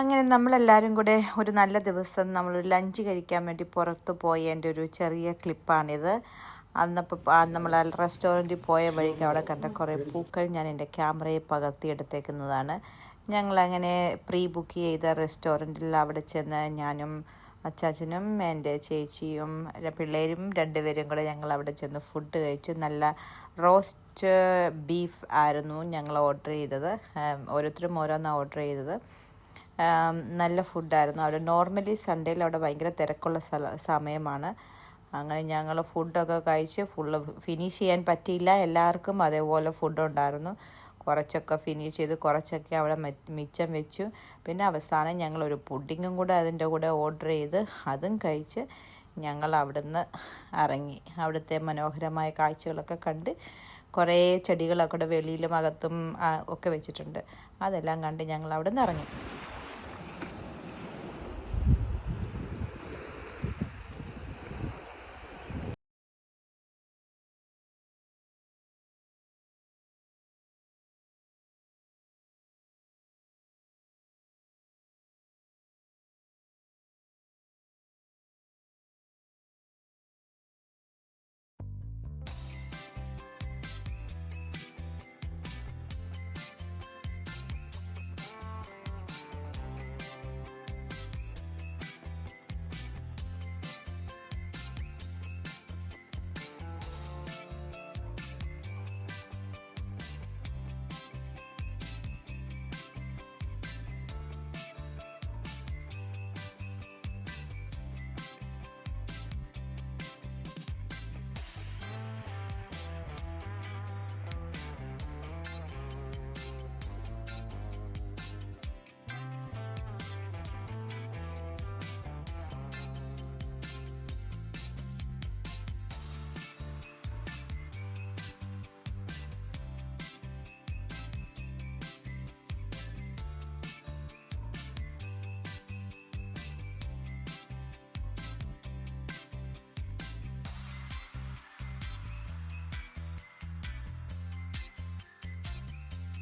അങ്ങനെ നമ്മളെല്ലാവരും കൂടെ ഒരു നല്ല ദിവസം നമ്മളൊരു ലഞ്ച് കഴിക്കാൻ വേണ്ടി പുറത്ത് പോയതിൻ്റെ ഒരു ചെറിയ ക്ലിപ്പാണിത്. അന്നപ്പോൾ നമ്മൾ ആ റെസ്റ്റോറൻറ്റിൽ പോയ വഴിക്ക് അവിടെ കണ്ട കുറേ പൂക്കൾ ഞാൻ എൻ്റെ ക്യാമറയിൽ പകർത്തിയെടുത്തേക്കുന്നതാണ്. ഞങ്ങളങ്ങനെ പ്രീ ബുക്ക് ചെയ്ത റെസ്റ്റോറൻറ്റിൽ അവിടെ ചെന്ന് ഞാനും അച്ചാച്ചനും എൻ്റെ ചേച്ചിയും പിള്ളേരും രണ്ടുപേരും കൂടെ ഞങ്ങൾ അവിടെ ചെന്ന് ഫുഡ് കഴിച്ചു. നല്ല റോസ്റ്റ് ബീഫ് ആയിരുന്നു ഞങ്ങൾ ഓർഡർ ചെയ്തത്. ഓരോരുത്തരും ഓരോന്നാണ് ഓർഡർ ചെയ്തത്. നല്ല ഫുഡായിരുന്നു. അവിടെ നോർമലി സൺഡേയിൽ അവിടെ ഭയങ്കര തിരക്കുള്ള സമയമാണ്. അങ്ങനെ ഞങ്ങൾ ഫുഡൊക്കെ കഴിച്ച് ഫുള്ള് ഫിനിഷ് ചെയ്യാൻ പറ്റിയില്ല. എല്ലാവർക്കും അതേപോലെ ഫുഡ് ഉണ്ടായിരുന്നു. കുറച്ചൊക്കെ ഫിനിഷ് ചെയ്ത് കുറച്ചൊക്കെ അവിടെ മിച്ചം വെച്ചു. പിന്നെ അവസാനം ഞങ്ങളൊരു പുഡിങ്ങും കൂടെ അതിൻ്റെ കൂടെ ഓർഡർ ചെയ്ത് അതും കഴിച്ച് ഞങ്ങൾ അവിടുന്ന് ഇറങ്ങി. അവിടുത്തെ മനോഹരമായ കാഴ്ചകളൊക്കെ കണ്ട് കുറേ ചെടികളൊക്കെ കൂടെ വെളിയിലും അകത്തും ഒക്കെ വെച്ചിട്ടുണ്ട്. അതെല്ലാം കണ്ട് ഞങ്ങൾ അവിടുന്ന് ഇറങ്ങി.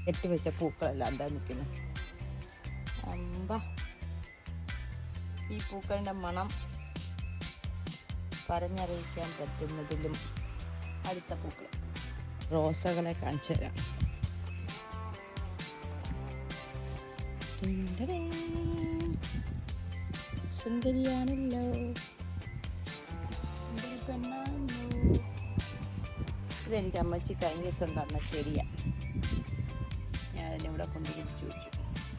കെട്ടിവെച്ച പൂക്കളെല്ലാം എന്താ നിൽക്കുന്നു. ഈ പൂക്കളുടെ മണം പറഞ്ഞറിയിക്കാൻ പറ്റുന്നതിലും അടുത്ത പൂക്കൾ റോസകളെ കാണിച്ചു തരാം. സുന്ദരിയാണല്ലോ, സുന്ദരി പെണ്ണാണല്ലോ. ഇതെനിക്ക് അമ്മച്ചി കഴിഞ്ഞ ദിവസം തന്ന ചെടിയാണ്. ഞാൻ അതിനെ ഇവിടെ കൊണ്ടുപിടിച്ച് വെച്ചു.